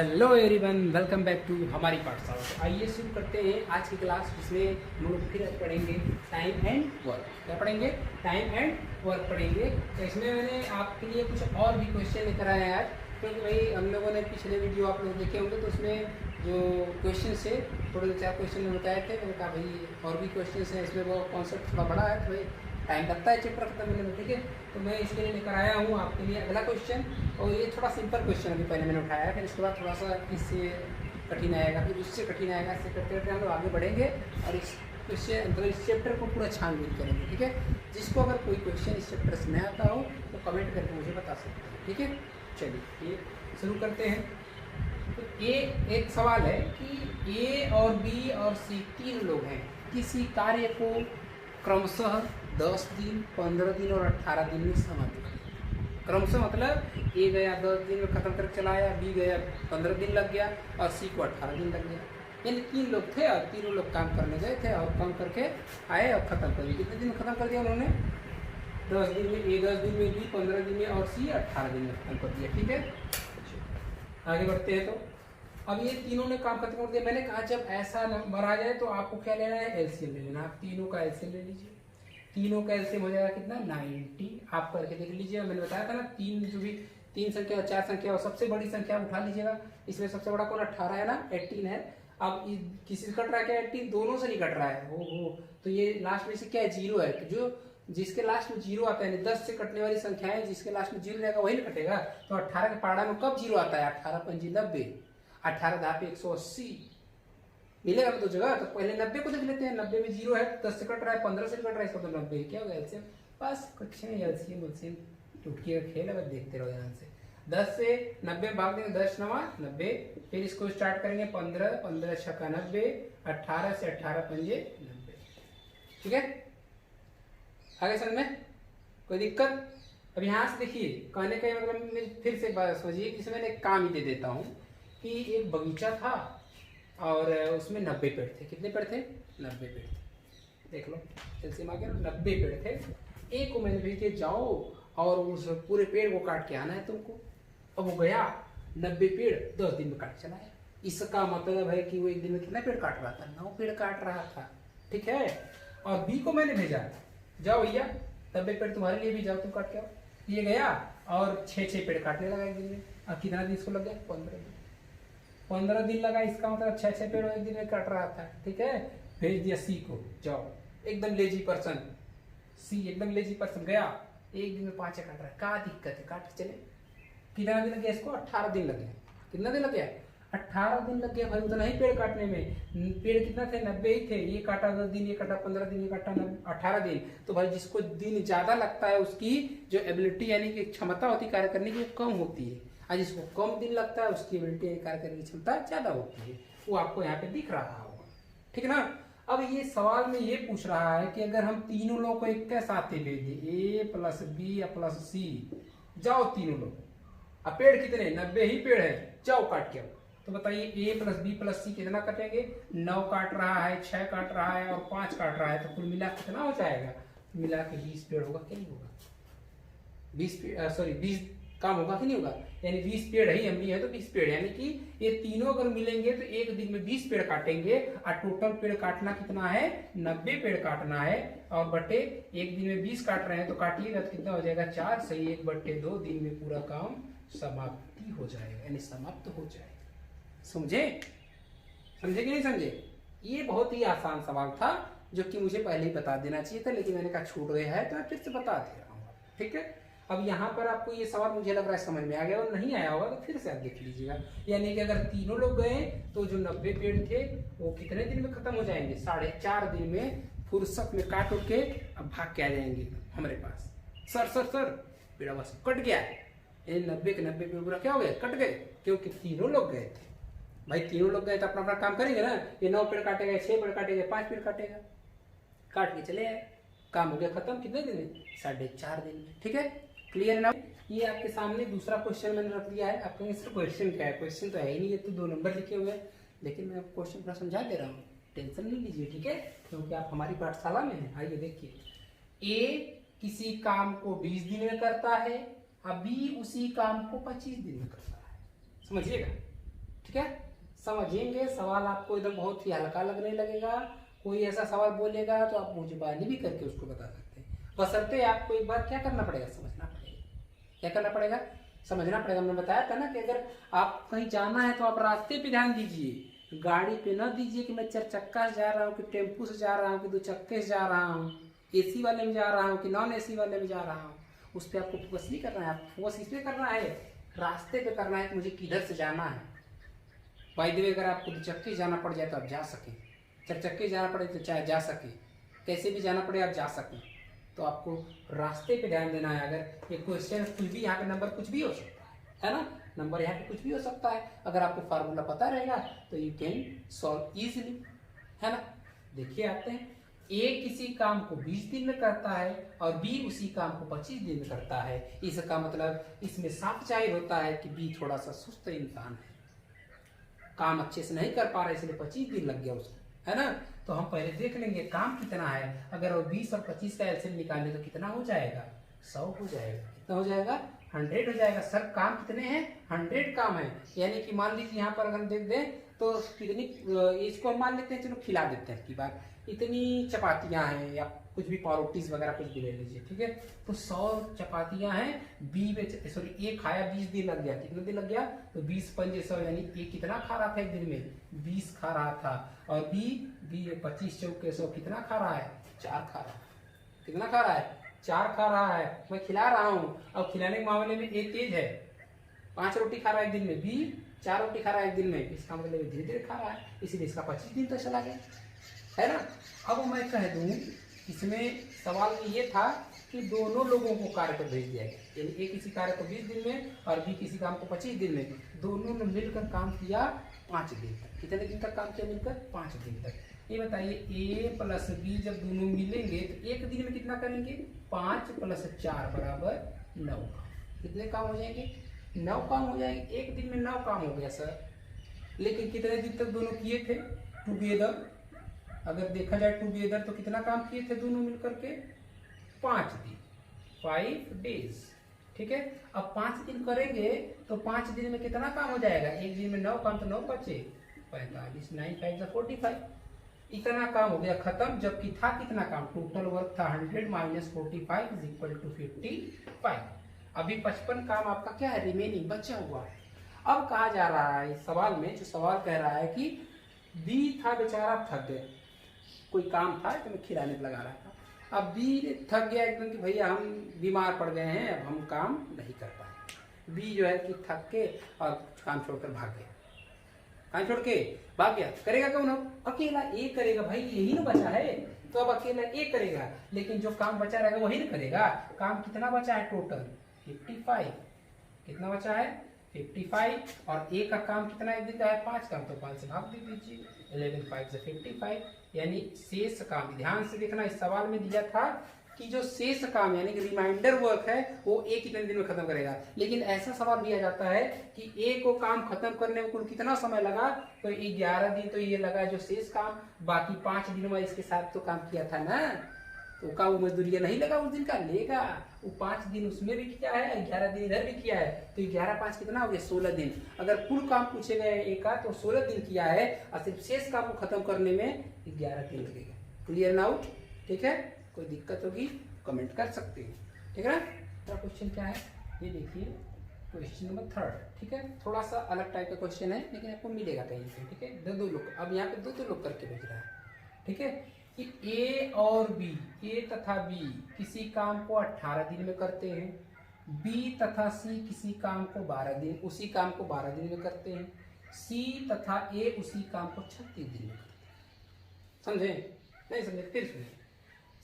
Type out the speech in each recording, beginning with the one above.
Hello everyone, welcome back to हमारी पाठशाला। तो आइए शुरू करते हैं आज की क्लास, जिसमें हम लोग फिर पढ़ेंगे टाइम एंड वर्क। क्या पढ़ेंगे? टाइम एंड वर्क पढ़ेंगे। तो इसमें मैंने आपके लिए कुछ और भी क्वेश्चन लेकर आए हैं आज, क्योंकि भाई हम लोगों ने पिछले वीडियो आप लोग देखे होंगे, तो उसमें जो क्वेश्चन से थोड़े 4 क्वेश्चन बताए थे। मैंने कहा भाई और भी क्वेश्चन हैं, इसमें वो कॉन्सेप्ट थोड़ा बड़ा है, तो भाई टाइम लगता है चैप्टर खत्म होने में, ठीक है। तो मैं इसके लिए लेकर आया हूँ आपके लिए अगला क्वेश्चन, और ये थोड़ा सिंपल क्वेश्चन अभी पहले मैंने उठाया है, फिर इसके बाद थोड़ा सा इससे कठिन आएगा, फिर उससे कठिन आएगा, इससे करते करते हम लोग आगे बढ़ेंगे और इससे मतलब इस चैप्टर को पूरा छानबीन करेंगे, ठीक है। जिसको अगर कोई क्वेश्चन इस चैप्टर से नहीं आता हो तो कमेंट करके मुझे बता सकते हैं, ठीक है। चलिए ये शुरू करते हैं। तो ये एक सवाल है कि ए और बी और सी 3 लोग हैं, किसी कार्य को क्रमशः 10 दिन, 15 दिन और 18 दिन में समाप्त करें। क्रमशः मतलब ए गया 10 दिन में खत्म करके चला आया, बी गया 15 दिन लग गया और सी को 18 दिन लग गया। यानी 3 लोग थे और तीनों लोग काम करने गए थे और काम करके आए और ख़त्म कर दिया। कितने दिन में ख़त्म कर दिया उन्होंने? 10 दिन में, ए 10 दिन में, बी 15 दिन में और सी 18 दिन में खत्म कर दिया, ठीक है। आगे बढ़ते हैं। तो अब ये तीनों ने काम खत्म कर दिया। मैंने कहा जब ऐसा नंबर आ जाए तो आपको क्या लेना है? एलसीएम ले लेना। आप तीनों का एलसीएम ले लीजिए। तीनों का एलसीएम हो जाएगा कितना? 90। आप करके देख लीजिए। मैंने बताया था ना, तीन जो भी 3 संख्या और 4 संख्या और सबसे बड़ी संख्या उठा लीजिएगा। इसमें सबसे बड़ा कौन? 18 है ना, 18 है। अब किसी से कट रहा है क्या? 18 दोनों से नहीं कट रहा है। हो तो ये लास्ट में से क्या है? 0 है। तो जो जिसके लास्ट में 0 आता है, 10 से कटने वाली संख्या है, जिसके लास्ट में 0 रहेगा वही ना कटेगा। तो 18 के पाड़ा में कब 0 आता है? 18 पंजी 90, 18 धा पे 180 मिलेगा ना 2 जगह। तो पहले 90 को देख लेते हैं। 90 में 0 है, 10 से कट रहा है, 15 से कट रहा है, इसका तो 90 क्या होगा? एलसीएम। बस कुछ नहीं, एलसीएम टुटकी का खेल है, बस देखते रहो ध्यान से। 10 से 90 भाग देंगे, 10 9 90। फिर इसको स्टार्ट करेंगे 15, 15 छक्का 90, 18 से 18 पंजे 90, ठीक है। आगे समझ में कोई दिक्कत? अब यहाँ से देखिए, कहने का मतलब फिर से बात समझिए। इसमें मैंने एक काम ही दे देता हूँ कि एक बगीचा था और उसमें 90 पेड़ थे। कितने पेड़ थे? 90 पेड़ थे। देख लो एलसीएम आ गया, 90 पेड़ थे। एक को मैंने भेज दिया, जाओ और उस पूरे पेड़ को काट के आना है तुमको। अब वो गया, 90 पेड़ 10 दिन में काट चला आया। इसका मतलब है कि वो एक दिन में कितना पेड़ काट रहा था? 9 पेड़ काट रहा था, ठीक है। और बी को मैंने भेजा, जाओ भैया 90 पेड़ तुम्हारे लिए भी, जाओ तुम काट के आओ। ये गया और 6 पेड़ काटने लगा एक दिन में। अब कितना दिन इसको लग गया? 15 दिन। 15 दिन लगा, इसका मतलब 6 पेड़ एक दिन में काट रहा था, ठीक है। भेज दिया सी को, जाओ। एकदम लेजी पर्सन, सी एकदम लेजी पर्सन गया, एक दिन में 5 काट रहा है। क्या दिक्कत है? काट चले। कितना दिन लग गया इसको? 18 दिन लग गया। कितना दिन लग गया? 18 दिन लग गया भाई, उतना ही पेड़ काटने में। पेड़ कितना थे? 90 ही थे। ये काटा 10 दिन, ये काटा 15 दिन, ये काटा 18 दिन। तो भाई जिसको दिन ज्यादा लगता है उसकी जो एबिलिटी यानी कि क्षमता होती है कार्य करने की, वो कम होती है, और जिसको कम दिन लगता है उसकी एबिलिटी कार्य करने की क्षमता ज्यादा होती है। वो आपको यहाँ पे दिख रहा होगा, ठीक है ना। अब ये सवाल में ये पूछ रहा है कि अगर हम तीनों लोग को एक के साथ ही भेज दें, ए प्लस बी या प्लस सी, जाओ तीनों लोग। अब पेड़ कितने? 90 ही पेड़ है, जाओ काट के आओ। तो बताइए ए प्लस बी प्लस सी कितना कटेंगे? 9 काट रहा है, 6 काट रहा है और 5 काट रहा है, तो कुल मिला कितना हो जाएगा? मिला के 20 पेड़ होगा कि नहीं होगा? 20 काम होगा कि नहीं होगा? यानी 20 पेड़ ही हम भी है, तो 20 पेड़, यानी कि ये तीनों अगर मिलेंगे तो एक दिन में 20 पेड़ काटेंगे। और टोटल पेड़ काटना कितना है? 90 पेड़ काटना है। और बटे एक दिन में 20 काट रहे हैं, तो काटिएगा तो कितना हो जाएगा? 4 सही 1/2 दिन में पूरा काम समाप्ति हो जाएगा, यानी समाप्त हो जाएगा। समझे? समझे कि नहीं समझे? ये बहुत ही आसान सवाल था, जो कि मुझे पहले ही बता देना चाहिए था, लेकिन मैंने कहा छूट गया है तो मैं फिर से बता दे रहा हूँ, ठीक है। अब यहाँ पर आपको ये सवाल मुझे लग रहा है समझ में आ गया, और नहीं आया होगा तो फिर से आप देख लीजिएगा। यानी कि अगर तीनों लोग गए तो जो 90 पेड़ थे वो कितने दिन में खत्म हो जाएंगे? 4.5 दिन में फुर्सत में काट उठ के अब भाग के आ जाएंगे हमारे पास। सर पेड़ बस कट गया है। 90 के 90 पेड़ पूरा क्या हो गया? कट गए, क्योंकि तीनों लोग गए थे। भाई तीनों लोग गए तो अपना अपना काम करेंगे ना। ये 9 पेड़ काटेगा, 6 पेड़ काटेगा, 5 पेड़ काटेगा, काट के चले आए, काम हो गया खत्म। कितने दिन में? 4.5 दिन में, ठीक है। क्लियर ना? ये आपके सामने दूसरा क्वेश्चन मैंने रख दिया है। आपके सर क्वेश्चन क्या है? क्वेश्चन तो है ही नहीं, ये तो 2 नंबर लिखे हुए हैं, लेकिन मैं आपको क्वेश्चन पूरा समझा दे रहा हूँ, टेंशन नहीं लीजिए, ठीक है, क्योंकि आप हमारी पाठशाला में हैं। आइए देखिए, ए किसी काम को 20 दिन में करता है, अब बी उसी काम को 25 दिन में करता है। समझिएगा, ठीक है, समझेंगे। सवाल आपको एकदम बहुत ही हल्का लगने लगेगा। कोई ऐसा सवाल बोलेगा तो आप मुझे बानी भी करके उसको बता सकते हैं, बशर्ते आपको एक बार क्या करना पड़ेगा, समझना पड़ेगा। क्या करना पड़ेगा, समझना पड़ेगा। मैंने बताया था ना कि अगर आप कहीं जाना है तो आप रास्ते पे ध्यान दीजिए, गाड़ी पे ना दीजिए कि मैं 4 चक्का से जा रहा हूँ कि टेम्पू से जा रहा हूँ कि 2 चक्के से जा रहा हूँ, AC वाले में जा रहा हूँ कि नॉन AC वाले में जा रहा हूँ। उस पर आपको फोकस नहीं करना है, आप फोकस इस पर करना है, रास्ते पे करना है कि मुझे किधर से जाना है। बाय द वे, अगर आपको 2 चक्के से जाना पड़ जाए तो आप जा सकें, 4 चक्के जाना पड़े तो चाहे जा सकें, कैसे भी जाना पड़े आप जा सकें। तो आपको रास्ते पे ध्यान देना है। अगर ये क्वेश्चन कुछ भी, यहाँ पे नंबर कुछ भी हो सकता है ना, नंबर यहाँ पे कुछ भी हो सकता है। अगर आपको फार्मूला पता रहेगा तो यू कैन सॉल्व इजीली, है ना। देखिए आते हैं, ए किसी काम को 20 दिन में करता है और बी उसी काम को 25 दिन में करता है। इसका मतलब इसमें साफ जाहिर होता है कि बी थोड़ा सा सुस्त इंसान है, काम अच्छे से नहीं कर पा रहा है, इसलिए 25 दिन लग गया उसको, है ना। तो हम पहले देख लेंगे काम कितना है। अगर वो 20 और 25 का एलसीएम निकाले तो कितना हो जाएगा, 100 हो जाएगा। कितना हो जाएगा, 100 हो जाएगा। सर काम कितने हैं, 100 काम है। यानी कि मान लीजिए यहाँ पर अगर हम देख दें तो कितनी, इसको हम मान लेते हैं, चलो खिला देते हैं की बात, इतनी चपातियाँ हैं या कुछ भी पारोटीज वगैरह कुछ भी ले लीजिए, ठीक है। तो 100 चपातियाँ हैं, बी में सॉरी ए खाया 20 दिन लग गया, कितना दिन लग गया, तो 20 पंजे 100, यानी ए कितना खा रहा था एक दिन में, 20 खा रहा था। और बी 25 चौके 100 कितना खा रहा है, 4 खा रहा है। कितना खा रहा है, 4 खा रहा है। मैं खिला रहा हूँ, अब खिलाने के मामले में ए तेज है, 5 रोटी खा रहा है एक दिन में, बी 4 रोटी खा रहा है एक दिन में। इसका मतलब धीरे धीरे खा रहा है, इसीलिए इसका 25 दिन तो चला गया, है ना। अब मैं कह दूं, इसमें सवाल में ये था कि दोनों लोगों को कार्य पर भेज दिया गया, यानी ए किसी कार्य को 20 दिन में और बी किसी काम को 25 दिन में। दोनों ने मिलकर काम किया 5 दिन तक। कितने दिन तक काम किया मिलकर, 5 दिन तक। ये बताइए, ए प्लस बी जब दोनों मिलेंगे तो एक दिन में कितना करेंगे, 5 + 4 = 9। कितने काम हो जाएंगे, 9 काम हो जाएंगे। एक दिन में 9 काम हो गया सर, लेकिन कितने दिन तक दोनों किए थे टुगेदर। अगर देखा जाए टुगेदर तो कितना काम किए थे दोनों मिलकर के, 5 दिन, 5 डेज, ठीक है। अब 5 दिन करेंगे तो 5 दिन में कितना काम हो जाएगा, एक दिन में 9 काम, तो 9 बचे 45, 9 5 = 45। इतना काम हो गया खत्म। जबकि था कितना काम, टोटल वर्क था 100 - 45 = 55। अभी 55 काम आपका क्या है, रिमेनिंग बचा हुआ है। अब कहा जा रहा है इस सवाल में, जो सवाल कह रहा है कि बी था बेचारा, थक गया, कोई काम था तो मैं खिलाने लगा रहा था। अब बी थक गया एकदम कि भैया हम बीमार पड़ गए हैं, अब हम काम नहीं कर पाए। बी जो है कि थक के और काम छोड़कर भाग गया, काम छोड़ के भाग गया। करेगा कौन, अकेला ए करेगा, भाई यही ना बचा है, तो अब अकेला ए करेगा। लेकिन जो काम बचा रहेगा वही ना करेगा। काम कितना बचा है टोटल, 55। कितना बचा है, 55। और ए का काम कितना एक दिन का है, 5 काम, तो 5 से भाग दे दीजिए, 11 5 से 55। यानी शेष काम, ध्यान से देखना, इस सवाल में दिया था कि जो शेष काम यानी कि रिमाइंडर वर्क है वो ए कितने दिन में खत्म करेगा। लेकिन ऐसा सवाल दिया जाता है कि ए को काम खत्म करने में कुल कितना समय लगा, तो 11 दिन तो ये लगा जो शेष काम, बाकी 5 दिन में इसके साथ तो काम किया था ना, तो का वो मजदूरिया नहीं लगा उस दिन का, लेगा। वो 5 दिन उसमें भी किया है, 11 दिन इधर भी किया है, तो 11 5 कितना हो गया, 16 दिन। अगर कुल काम पूछे गए एक का तो 16 दिन किया है, और सिर्फ शेष काम को खत्म करने में 11 दिन लगेगा। क्लियर नाउट, ठीक है। कोई दिक्कत होगी कमेंट कर सकते हैं, ठीक है। तो क्वेश्चन क्या है, ये देखिए क्वेश्चन नंबर 3, ठीक है। थोड़ा सा अलग टाइप का क्वेश्चन है, लेकिन आपको मिलेगा कहीं से, ठीक है। दो लोग, अब यहाँ पे दो लोग करके भेज रहा है, ठीक है। कि ए और बी, ए तथा बी किसी काम को 18 दिन में करते हैं, बी तथा सी किसी काम को 12 दिन, उसी काम को 12 दिन में करते हैं, सी तथा ए उसी काम को 36 दिन में करते हैं। समझे, नहीं समझे, फिर सुनिए।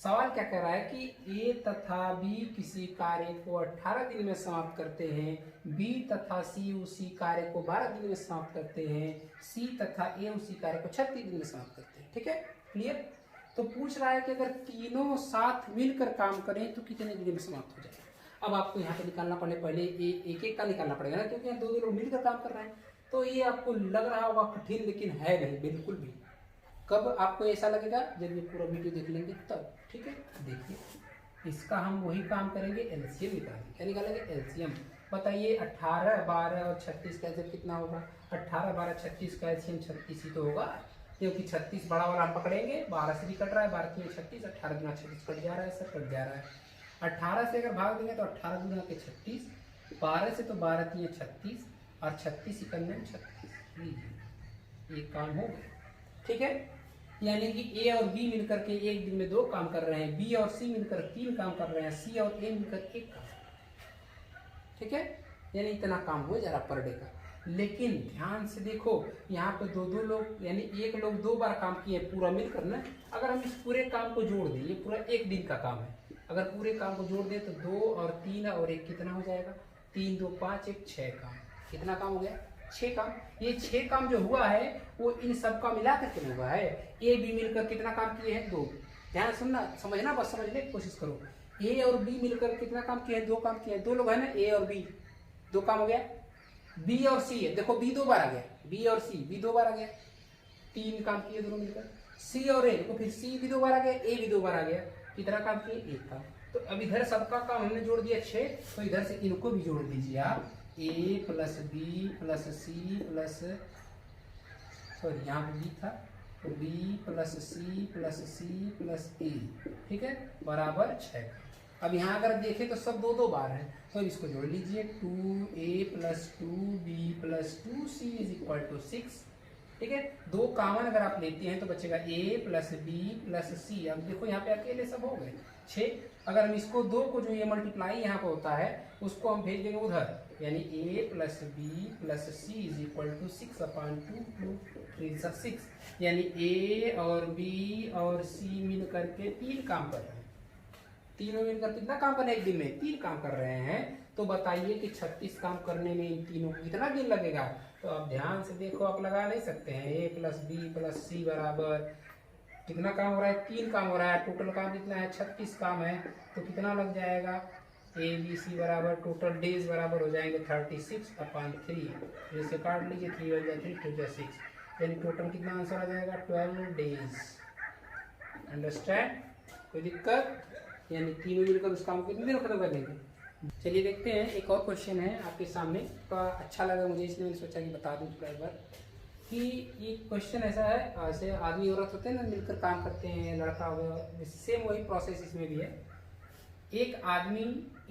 सवाल क्या कह रहा है कि ए तथा बी किसी कार्य को 18 दिन में समाप्त करते हैं, बी तथा सी उसी कार्य को 12 दिन में समाप्त करते हैं, सी तथा ए उसी कार्य को 36 दिन में समाप्त करते हैं, ठीक है। क्लियर। तो पूछ रहा है कि अगर तीनों साथ मिलकर काम करें तो कितने दिन में समाप्त हो जाएगा। अब आपको यहाँ पे निकालना पहले एक एक का निकालना पड़ेगा ना, क्योंकि दो लोग मिलकर काम कर रहे हैं। तो ये आपको लग रहा होगा कठिन, लेकिन है नहीं बिल्कुल भी। कब आपको ऐसा लगेगा, जब ये पूरा वीडियो देख लेंगे तब, ठीक है। देखिए इसका हम वही काम करेंगे, एलसीएम निकालेंगे। क्या निकालेंगे, एलसीएम। बताइए 18, 12 और 36 का एलसीएम कितना होगा? 18, 12, 36 का एलसीएम 36 ही तो होगा, क्योंकि 36 बड़ा वाला हम पकड़ेंगे, 12 से भी कट रहा है, 12 में 36, 18 गुना 36 कट जा रहा है, सब कट जा रहा है। 18 से अगर भाग देंगे तो 18 गुना के 36, 12 से तो 12 3 36 और 36 इकन्ने 36, ये काम हो गया। ठीक है, यानी कि ए और बी मिलकर के एक दिन में 2 काम कर रहे हैं, बी और सी मिलकर 3 काम कर रहे हैं, सी और ए मिलकर 1 काम। ठीक है, यानी इतना काम हो जा रहा पर डे का। लेकिन ध्यान से देखो, यहाँ पे 2-2 लोग, यानी एक लोग 2 बार काम किए पूरा मिलकर ना। अगर हम इस पूरे काम को जोड़ दें, ये पूरा एक दिन का काम है, अगर पूरे काम को जोड़ दें तो 2 और 3 और 1 कितना हो जाएगा? 3, 2, 5, 1, 6 काम। कितना काम हो गया? 6 काम। ये 6 काम जो हुआ है वो इन सब का मिला करके हुआ है। ए बी मिलकर कितना काम किए हैं? 2। ध्यान सुनना, समझना, बस समझने की कोशिश करो। ए और बी मिलकर कितना काम किए हैं? 2 काम किए हैं। 2 लोग है ना, ए और बी, 2 काम हो गया। बी और सी है, देखो बी 2 बार आ गया, बी और सी, बी 2 बार आ गया, 3 काम किए दोनों मिलकर। सी और ए, देखो फिर सी भी 2 बार आ गया, ए भी 2 बार आ गया, कितना काम किए? 1 काम। तो अब इधर सबका काम हमने जोड़ दिया 6, तो इधर से इनको भी जोड़ दीजिए आप, A plus B plus C plus, sorry यहाँ पे बी था, तो B plus C plus A, ठीक है, बराबर 6। अब यहाँ अगर देखें तो सब 2-2 बार है, तो इसको जोड़ लीजिए, 2a plus 2b plus 2c is equal to 6। ठीक है, 2 कॉमन अगर आप लेते हैं तो बचेगा a plus b plus c। अब देखो यहाँ पे अकेले सब हो गए 6। अगर हम इसको 2 को जो ये मल्टीप्लाई यहाँ पे होता है उसको हम भेज देंगे उधर, यानी a plus b plus c is equal to 6/2 3 6, यानी a और b और c मिल करके 3 काम कर रहे हैं। तीनों मिलकर कितना काम कर रहे हैं? एक दिन में 3 काम कर रहे हैं। तो बताइए कि 36 काम करने में इन तीनों को कितना दिन लगेगा? तो आप ध्यान से देखो, आप लगा नहीं सकते हैं। ए प्लस बी प्लस सी बराबर कितना काम हो रहा है? 3 काम हो रहा है। टोटल काम कितना है? 36 काम है। तो कितना लग जाएगा? ए बी सी बराबर टोटल डेज बराबर हो जाएंगे 36/3। जैसे काट लीजिए, 3 हो जाए 3, 2 जाए 6, यानी टोटल कितना आंसर आ जाएगा? 12 डेज। अंडरस्टैंड? कोई दिक्कत? यानी तीनों मिलकर उस काम को कितने दिन खत्म कर लेंगे। चलिए देखते हैं, एक और क्वेश्चन है आपके सामने। तो अच्छा लगा मुझे, इसलिए मैंने सोचा कि बता दूं थोड़ा एक बार कि ये क्वेश्चन ऐसा है, ऐसे आदमी औरत होते हैं ना, मिलकर काम करते हैं, लड़का हो गया, सेम वही प्रोसेस इसमें भी है। एक आदमी,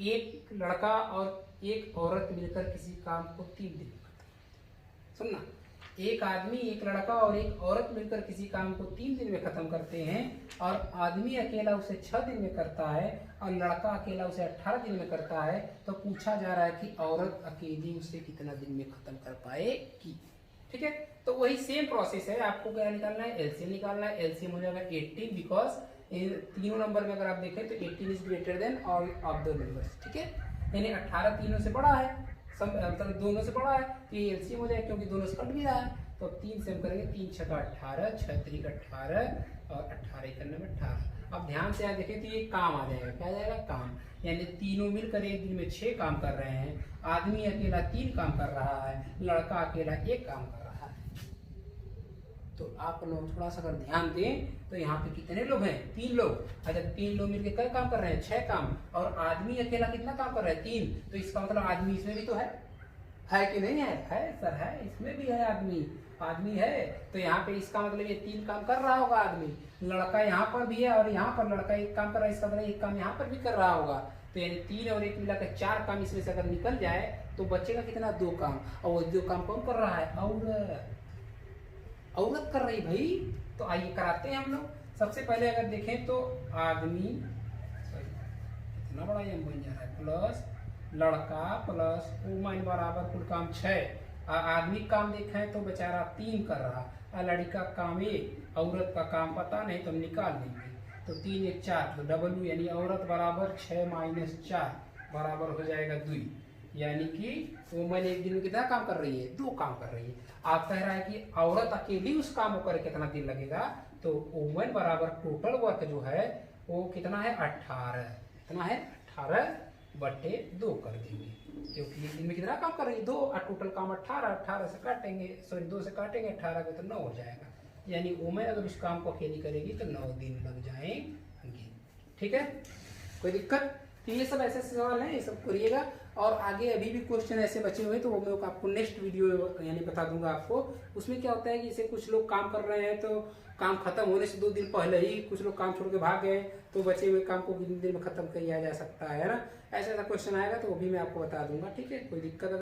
एक लड़का और एक औरत मिलकर किसी काम को 3 दिन में खत्म। सुनना, एक आदमी, एक लड़का और एक औरत मिलकर किसी काम को 3 दिन में खत्म करते हैं, और आदमी अकेला उसे 6 दिन में करता है और लड़का अकेला उसे 18 दिन में करता है। तो पूछा जा रहा है कि औरत अकेली उसे कितना दिन में खत्म कर पाएगी। ठीक है, तो वही सेम प्रोसेस है। आपको क्या निकालना है? एलसीएम निकालना है। एलसीएम हो जाएगा 18, बिकॉज इन तीनों नंबर में अगर आप देखें तो 18 is greater than all of the numbers. ठीक है, यानी 18 तीनों से बड़ा है, मतलब दोनों से बड़ा है, तो ये एलसीएम हो जाएगा, क्योंकि दोनों से कट भी रहा है। तो 3 से हम करेंगे, 3 छक्का 18, 6 त्रिक 18 और 18 इकन्ने में 18। अब ध्यान से यहाँ देखें तो ये काम आ जाएगा। क्या आ जाएगा? काम। यानी तीनों मिलकर एक दिन में 6 काम कर रहे हैं। आदमी अकेला 3 काम कर रहा है, लड़का अकेला 1 काम कर रहा है। तो आप लोग थोड़ा सा अगर ध्यान दें तो यहाँ पे कितने लोग हैं? 3 लोग। अच्छा, 3 लोग मिलकर क्या काम कर रहे हैं? 6 काम। और आदमी अकेला कितना काम कर रहा है? 3। तो इसका मतलब आदमी इसमें भी तो है कि नहीं है? है सर, है, इसमें भी है आदमी है। तो यहाँ पे इसका मतलब ये 3 काम कर रहा होगा आदमी। लड़का यहाँ पर भी है और यहाँ पर लड़का 1 काम कर रहा है, इसका मतलब 1 काम यहाँ पर भी कर रहा होगा। तो यानी 3 और 1 मिलाकर 4 काम इसमें से अगर निकल जाए तो बचेगा कितना? 2 काम। और वो 2 काम कौन कर रहा है? औरत कर रही भाई। तो आइए कराते हैं हम लोग। सबसे पहले अगर देखें तो आदमी, कितना बड़ा ये बन जा रहा है, प्लस लड़का प्लस वुमन बराबर कुल काम 6। आदमी काम देखें तो बेचारा 3 कर रहा, और लड़का काम 1, औरत का काम पता नहीं तो हम निकाल लेंगे। तो 3 1 4, तो डब्ल्यू यानी औरत बराबर 6 - 4 बराबर हो जाएगा 2। यानी कि वुमन एक दिन में कितना काम कर रही है? 2 काम कर रही है। आप कह रहा है कि औरत अकेली उस काम को करे कितना दिन लगेगा? तो वुमन बराबर टोटल वर्क जो है वो कितना है? 18। कितना है? 18/2 कर देंगे, क्योंकि एक दिन में कितना काम कर रही है? 2, और टोटल काम 18 से काटेंगे, सॉरी 2 से काटेंगे 18 को तो 9 हो जाएगा। यानी वुमन अगर उस काम को अकेली करेगी तो 9 दिन लग जाएंगे। ठीक है, कोई दिक्कत? तो ये सब ऐसे सवाल हैं, ये सब करिएगा। और आगे अभी भी क्वेश्चन ऐसे बचे हुए तो वो मैं आपको नेक्स्ट वीडियो यानी बता दूंगा आपको। उसमें क्या होता है कि जैसे कुछ लोग काम कर रहे हैं तो काम खत्म होने से 2 दिन पहले ही कुछ लोग काम छोड़ के भाग गए, तो बचे हुए काम को कितने दिन में खत्म किया जा सकता है ना, ऐसा ऐसा क्वेश्चन आएगा तो वो भी मैं आपको बता दूंगा। ठीक है, कोई दिक्कत